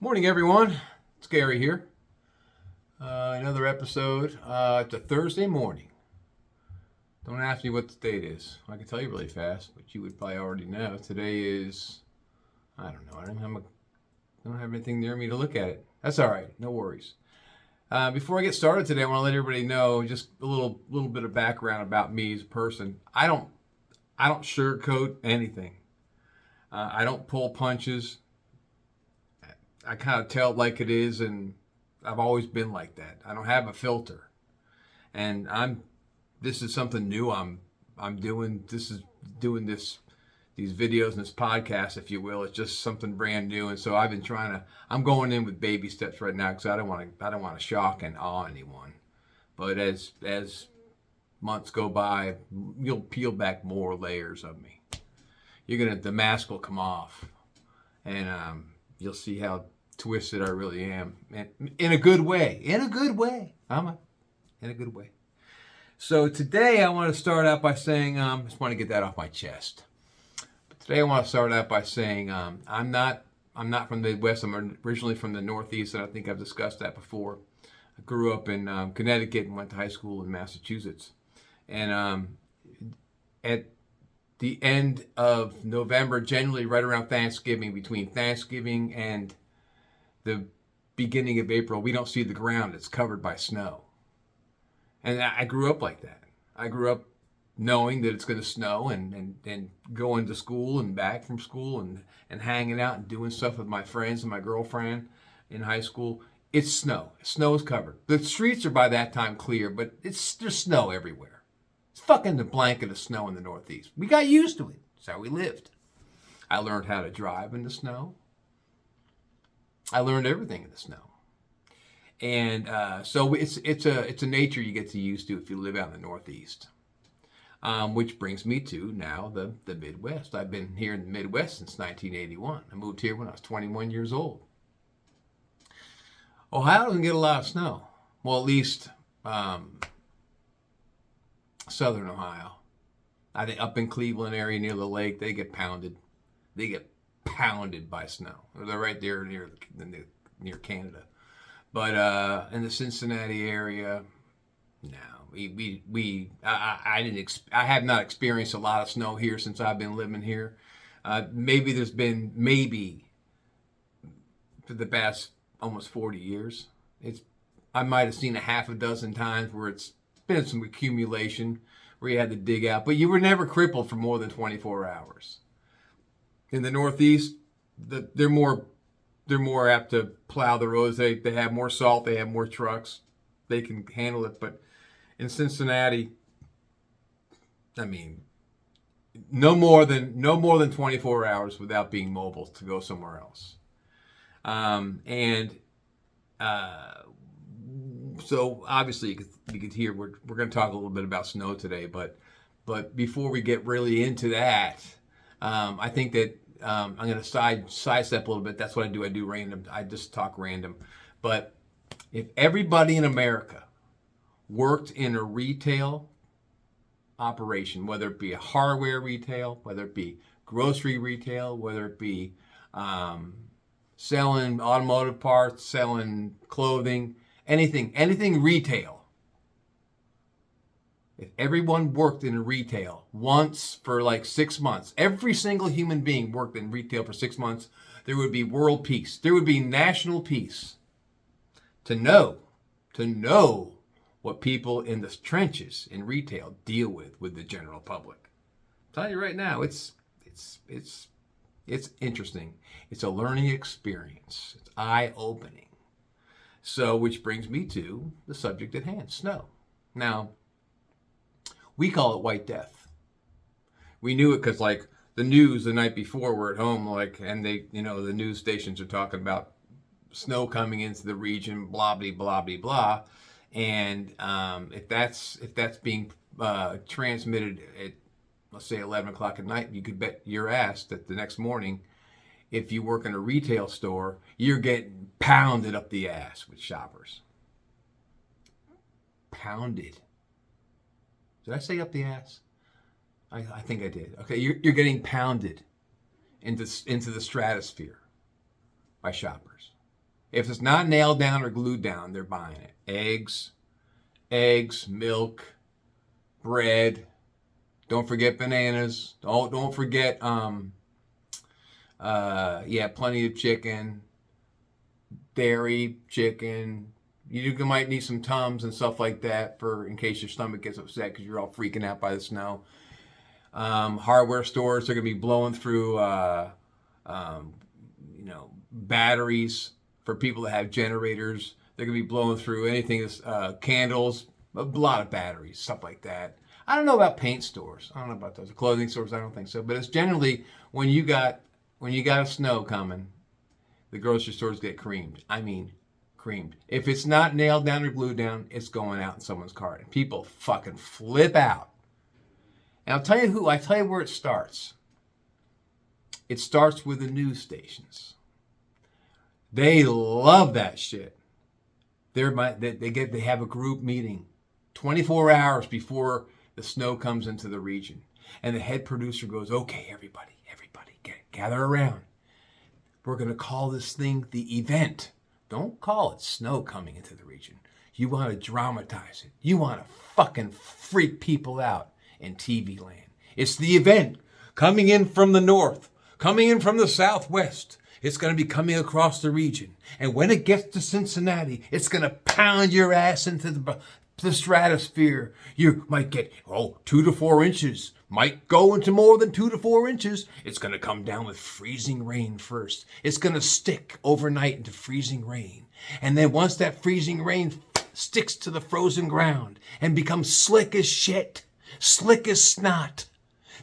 Morning, everyone. It's Gary here. Another episode. It's a Thursday morning. Don't ask me what the date is. I can tell you really fast, but you would probably already know. Today is, I don't know. I don't have anything near me to look at it. That's all right. No worries. Before I get started today, I want to let everybody know just a little bit of background about me as a person. I don't sugarcoat anything. I don't pull punches. I kind of tell it like it is, and I've always been like that. I don't have a filter, and this is something new. I'm doing. This is doing these videos and this podcast, if you will. It's just something brand new, and so I've been I'm going in with baby steps right now because I don't want to shock and awe anyone. But as months go by, you'll peel back more layers of me. The mask will come off, and you'll see how twisted I really am, and in a good way. In a good way. So today I want to start out by saying, I just want to get that off my chest. But today I want to start out by saying, I'm not from the Midwest. I'm originally from the Northeast, and I think I've discussed that before. I grew up in Connecticut and went to high school in Massachusetts, and at the end of November, generally right around Thanksgiving, between Thanksgiving and the beginning of April, we don't see the ground. It's covered by snow. And I grew up like that. I grew up knowing that it's going to snow and going to school and back from school and hanging out and doing stuff with my friends and my girlfriend in high school. It's snow. Snow is covered. The streets are by that time clear, but there's snow everywhere. It's fucking the blanket of snow in the Northeast. We got used to it. That's how we lived. I learned how to drive in the snow. I learned everything in the snow, and so it's a nature you get to used to if you live out in the Northeast. Which brings me to now the Midwest. I've been here in the Midwest since 1981. I moved here when I was 21 years old. Ohio doesn't get a lot of snow. Well, at least southern Ohio. I think up in Cleveland area near the lake, they get pounded. They get pounded by snow. They're right there near Canada. But in the Cincinnati area, no. I have not experienced a lot of snow here since I've been living here. Maybe there's been for the past almost 40 years. I might have seen a half a dozen times where it's been some accumulation where you had to dig out, but you were never crippled for more than 24 hours. In the Northeast, they're more apt to plow the roads. They have more salt. They have more trucks. They can handle it. But in Cincinnati, I mean, no more than 24 hours without being mobile to go somewhere else. So obviously you could hear we're going to talk a little bit about snow today. But before we get really into that, I think that I'm going to sidestep a little bit. That's what I do. I do random. I just talk random. But if everybody in America worked in a retail operation, whether it be a hardware retail, whether it be grocery retail, whether it be selling automotive parts, selling clothing, anything retail, if everyone worked in retail once for like 6 months, every single human being worked in retail for 6 months, there would be world peace. There would be national peace. To know what people in the trenches in retail deal with the general public. I'm telling you right now, it's interesting. It's a learning experience. It's eye-opening. So, which brings me to the subject at hand, snow. Now, we call it White Death. We knew it because, like, the news the night before we're at home, like, and the news stations are talking about snow coming into the region, blah, blah, blah, blah, blah. And if that's being transmitted at, let's say, 11 o'clock at night, you could bet your ass that the next morning, if you work in a retail store, you're getting pounded up the ass with shoppers. Pounded. Did I say up the ass? I think I did. Okay, you're getting pounded into the stratosphere by shoppers. If it's not nailed down or glued down, they're buying it. Eggs, milk, bread. Don't forget bananas. Don't forget plenty of chicken, dairy, chicken. You might need some Tums and stuff like that in case your stomach gets upset because you're all freaking out by the snow. Hardware stores are going to be blowing through, batteries for people that have generators. They're going to be blowing through anything, candles, a lot of batteries, stuff like that. I don't know about paint stores. I don't know about those. Clothing stores, I don't think so. But it's generally when you got a snow coming, the grocery stores get creamed. I mean, creamed. If it's not nailed down or glued down, it's going out in someone's cart. And people fucking flip out. And I'll tell you where it starts. It starts with the news stations. They love that shit. They have a group meeting 24 hours before the snow comes into the region. And the head producer goes, okay, everybody, gather around. We're going to call this thing the event. Don't call it snow coming into the region. You want to dramatize it. You want to fucking freak people out in TV land. It's the event coming in from the north, coming in from the southwest. It's going to be coming across the region. And when it gets to Cincinnati, it's going to pound your ass into the stratosphere. You might get, 2 to 4 inches. Might go into more than 2 to 4 inches. It's going to come down with freezing rain first. It's going to stick overnight into freezing rain. And then once that freezing rain sticks to the frozen ground and becomes slick as shit, slick as snot,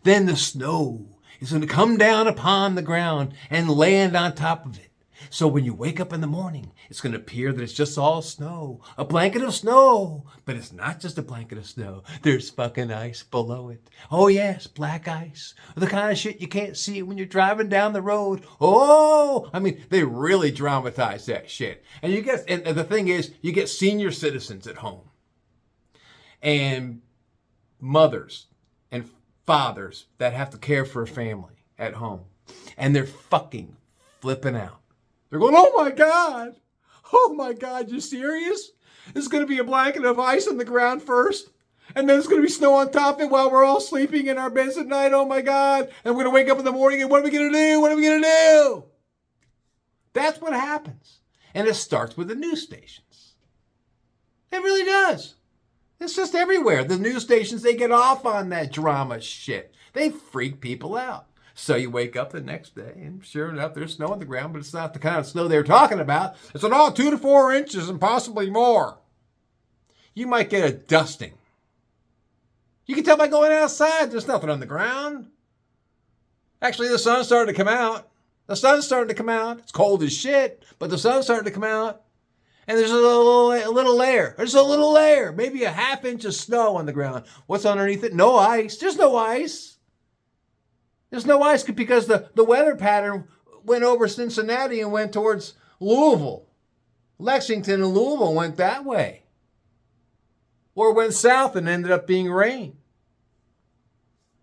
then the snow is going to come down upon the ground and land on top of it. So when you wake up in the morning, it's going to appear that it's just all snow, a blanket of snow. But it's not just a blanket of snow. There's fucking ice below it. Oh yes, black ice. The kind of shit you can't see when you're driving down the road. Oh, I mean, they really dramatize that shit. And the thing is, you get senior citizens at home. And mothers and fathers that have to care for a family at home. And they're fucking flipping out. They're going, oh my God, you serious? There's going to be a blanket of ice on the ground first, and then there's going to be snow on top of it while we're all sleeping in our beds at night. Oh my God. And we're going to wake up in the morning and what are we going to do? What are we going to do? That's what happens. And it starts with the news stations. It really does. It's just everywhere. The news stations, they get off on that drama shit. They freak people out. So you wake up the next day, and sure enough, there's snow on the ground, but it's not the kind of snow they're talking about. It's 2 to 4 inches and possibly more. You might get a dusting. You can tell by going outside, there's nothing on the ground. Actually, the sun's starting to come out. It's cold as shit, but the sun's starting to come out. And there's a little layer. There's a little layer, maybe a ½ inch of snow on the ground. What's underneath it? No ice. There's no ice. There's no ice because the weather pattern went over Cincinnati and went towards Louisville. Lexington and Louisville went that way. Or went south and ended up being rain.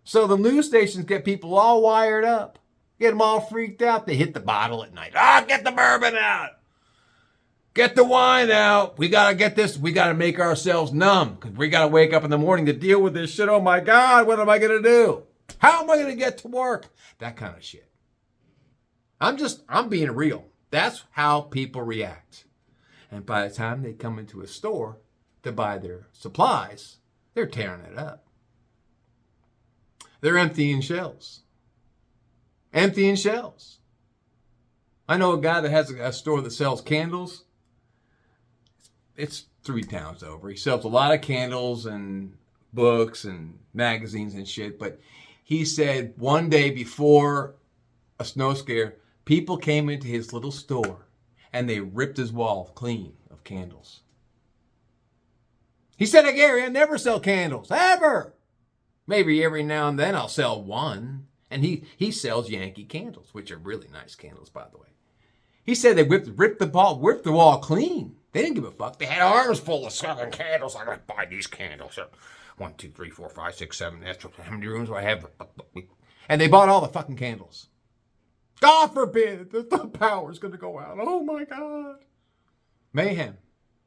So the news stations get people all wired up. Get them all freaked out. They hit the bottle at night. Get the bourbon out. Get the wine out. We got to get this. We got to make ourselves numb because we got to wake up in the morning to deal with this shit. Oh my God, what am I going to do? How am I going to get to work? That kind of shit. I'm being real. That's how people react. And by the time they come into a store to buy their supplies, they're tearing it up. They're emptying shelves. I know a guy that has a store that sells candles. It's 3 towns over. He sells a lot of candles and books and magazines and shit, but he said one day before a snow scare, people came into his little store and they ripped his wall clean of candles. He said, Gary, I never sell candles, ever. Maybe every now and then I'll sell one. And he sells Yankee candles, which are really nice candles, by the way. He said they ripped the wall clean. They didn't give a fuck. They had arms full of selling candles. I'm going to buy these candles. 1, 2, 3, 4, 5, 6, 7. That's how many rooms do I have? And they bought all the fucking candles. God forbid that the power's going to go out. Oh my God. Mayhem.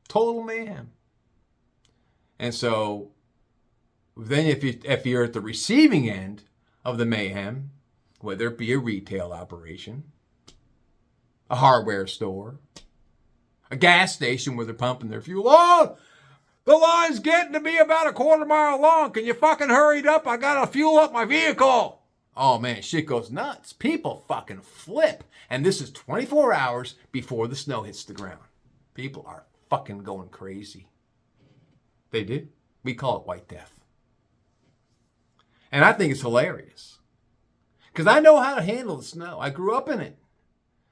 Total mayhem. And so then if you're at the receiving end of the mayhem, whether it be a retail operation, a hardware store, a gas station where they're pumping their fuel. Oh, the line's getting to be about a quarter mile long. Can you fucking hurry it up? I gotta fuel up my vehicle. Oh man, shit goes nuts. People fucking flip. And this is 24 hours before the snow hits the ground. People are fucking going crazy. They do. We call it white death. And I think it's hilarious. Because I know how to handle the snow. I grew up in it.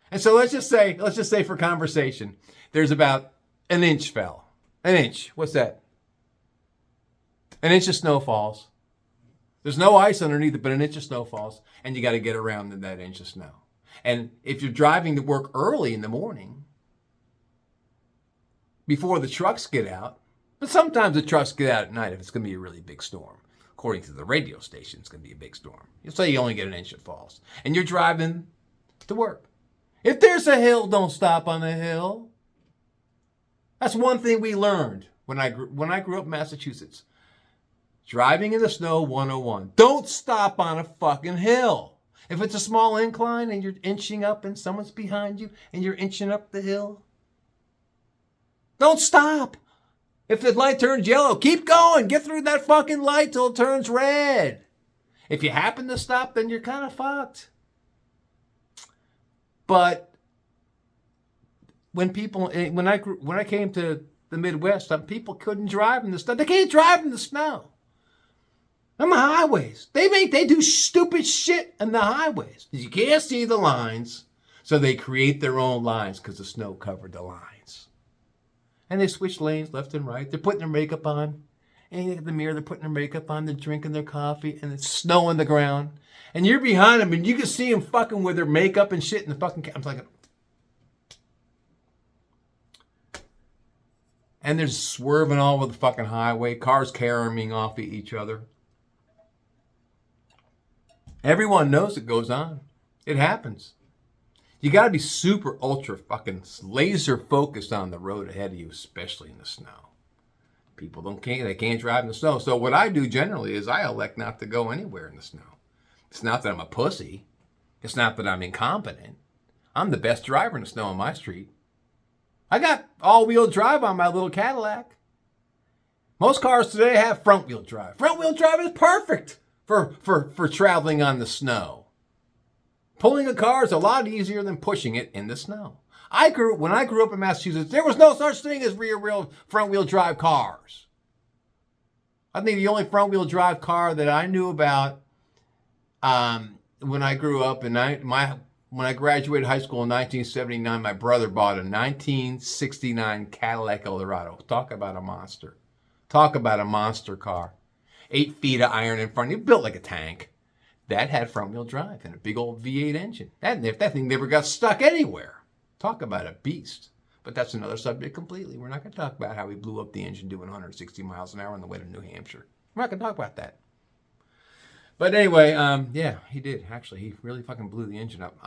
And so let's just say for conversation, there's about an inch fell. An inch. What's that? An inch of snow falls. There's no ice underneath it, but an inch of snow falls. And you got to get around in that inch of snow. And if you're driving to work early in the morning, before the trucks get out, but sometimes the trucks get out at night if it's going to be a really big storm. According to the radio station, it's going to be a big storm. You'll say you only get an inch that falls. And you're driving to work. If there's a hill, don't stop on the hill. That's one thing we learned when I grew up in Massachusetts. Driving in the snow 101. Don't stop on a fucking hill. If it's a small incline and you're inching up and someone's behind you and you're inching up the hill, don't stop. If the light turns yellow, keep going. Get through that fucking light till it turns red. If you happen to stop, then you're kind of fucked. But when I came to the Midwest, some people couldn't drive in the snow. They can't drive in the snow. On the highways. They do stupid shit on the highways. You can't see the lines, so they create their own lines because the snow covered the lines. And they switch lanes left and right. They're putting their makeup on. And you look at the mirror, they're putting their makeup on. They're drinking their coffee, and it's snow on the ground. And you're behind them, and you can see them fucking with their makeup and shit in the fucking... I'm like... And they're swerving all over the fucking highway. Cars caroming off each other. Everyone knows it goes on. It happens. You got to be super ultra fucking laser focused on the road ahead of you, especially in the snow. People they can't drive in the snow. So what I do generally is I elect not to go anywhere in the snow. It's not that I'm a pussy. It's not that I'm incompetent. I'm the best driver in the snow on my street. I got all-wheel drive on my little Cadillac. Most cars today have front-wheel drive. Front-wheel drive is perfect for traveling on the snow. Pulling a car is a lot easier than pushing it in the snow. When I grew up in Massachusetts, there was no such thing as front-wheel drive cars. I think the only front-wheel drive car that I knew about when I grew up, when I graduated high school in 1979, my brother bought a 1969 Cadillac Eldorado. Talk about a monster. Talk about a monster car. 8 feet of iron in front. It built like a tank. That had front-wheel drive and a big old V8 engine. That thing never got stuck anywhere. Talk about a beast. But that's another subject completely. We're not going to talk about how he blew up the engine doing 160 miles an hour on the way to New Hampshire. We're not going to talk about that. But anyway, yeah, he did. Actually, he really fucking blew the engine up.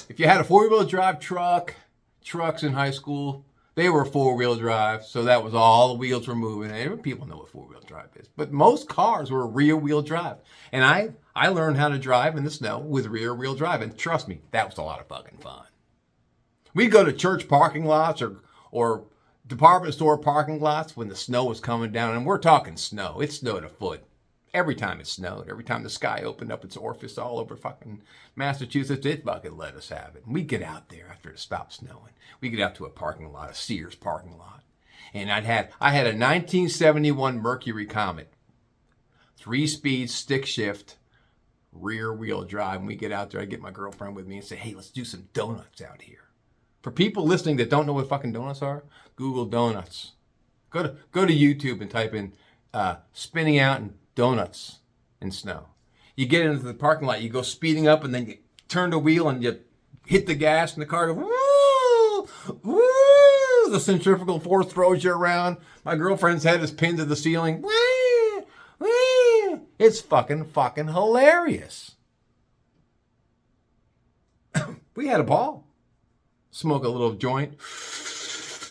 If you had a 4-wheel drive trucks in high school, they were 4-wheel drive, so that was all the wheels were moving. And people know what 4-wheel drive is. But most cars were rear-wheel drive. And I learned how to drive in the snow with rear-wheel drive. And trust me, that was a lot of fucking fun. We'd go to church parking lots or department store parking lots when the snow was coming down. And we're talking snow. It snowed a foot. Every time it snowed, every time the sky opened up its orifice all over fucking Massachusetts, it fucking let us have it. And we'd get out there after it stopped snowing. We'd get out to a parking lot, a Sears parking lot. And I had a 1971 Mercury Comet, 3-speed stick shift, rear wheel drive. And we get out there, I'd get my girlfriend with me and say, hey, let's do some donuts out here. For people listening that don't know what fucking donuts are, Google donuts. Go to YouTube and type in spinning out and donuts in snow. You get into the parking lot, you go speeding up, and then you turn the wheel and you hit the gas, and the car goes, woo, woo. The centrifugal force throws you around. My girlfriend's head is pinned to the ceiling. Woo, woo. It's fucking hilarious. We had a ball. smoke a little joint,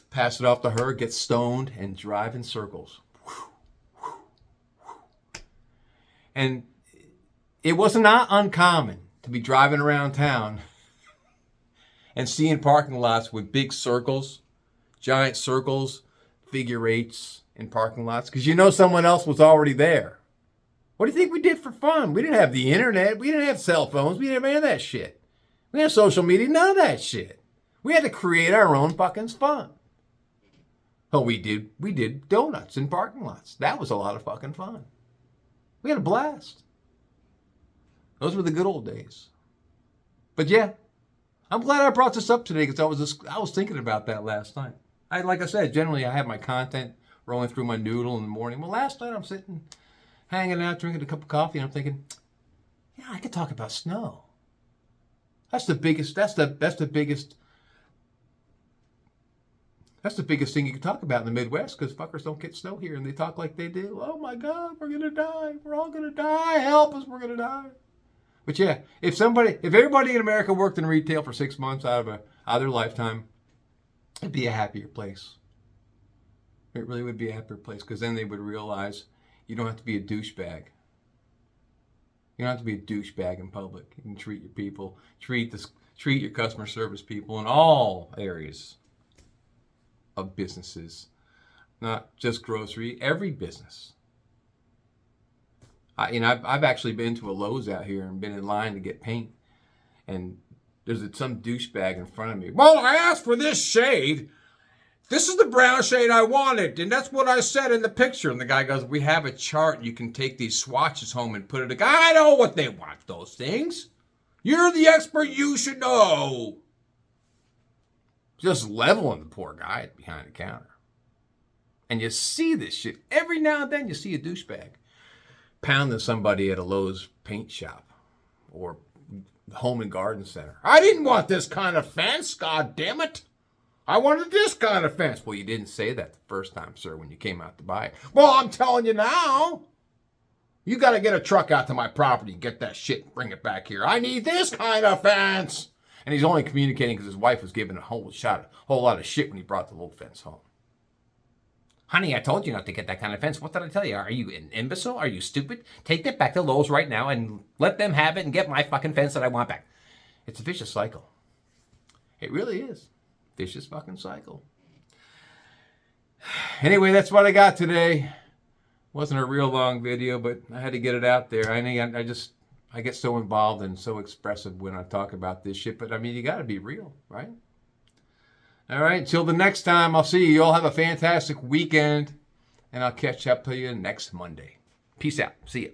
pass it off to her, get stoned, and drive in circles. And it was not uncommon to be driving around town and seeing parking lots with big circles, giant circles, figure eights in parking lots, because you know someone else was already there. What do you think we did for fun? We didn't have the internet. We didn't have cell phones. We didn't have any of that shit. We didn't have social media. None of that shit. We had to create our own fucking fun. Oh, we did donuts in parking lots. That was a lot of fucking fun. We had a blast. Those were the good old days. But yeah, I'm glad I brought this up today because I was thinking about that last night. Like I said, generally I have my content rolling through my noodle in the morning. Well, last night I'm sitting, hanging out, drinking a cup of coffee, and I'm thinking, yeah, I could talk about snow. That's the biggest thing you can talk about in the Midwest, because fuckers don't get snow here and they talk like they do. Oh my God, we're gonna die. We're all gonna die. Help us, we're gonna die. But yeah, if everybody in America worked in retail for 6 months out of their lifetime, it'd be a happier place. It really would be a happier place, because then they would realize you don't have to be a douchebag. You don't have to be a douchebag in public. You can treat your people, treat your customer service people in all areas of businesses, not just grocery, every business. I've actually been to a Lowe's out here and been in line to get paint, and there's some douchebag in front of me. Well, I asked for this shade. This is the brown shade I wanted, and that's what I said in the picture. And the guy goes, we have a chart. You can take these swatches home and put it. I know what they want, those things. You're the expert. You should know. Just leveling the poor guy behind the counter. And you see this shit. Every now and then you see a douchebag pounding somebody at a Lowe's paint shop or home and garden center. I didn't want this kind of fence, God damn it. I wanted this kind of fence. Well, you didn't say that the first time, sir, when you came out to buy it. Well, I'm telling you now. You got to get a truck out to my property, get that shit and bring it back here. I need this kind of fence. And he's only communicating because his wife was giving a whole lot of shit when he brought the little fence home. Honey, I told you not to get that kind of fence. What did I tell you? Are you an imbecile? Are you stupid? Take that back to Lowe's right now and let them have it and get my fucking fence that I want back. It's a vicious cycle. It really is. Vicious fucking cycle. Anyway, that's what I got today. Wasn't a real long video, but I had to get it out there. I get so involved and so expressive when I talk about this shit, but I mean, you got to be real, right? All right, until the next time, I'll see you. You all have a fantastic weekend, and I'll catch up to you next Monday. Peace out. See ya.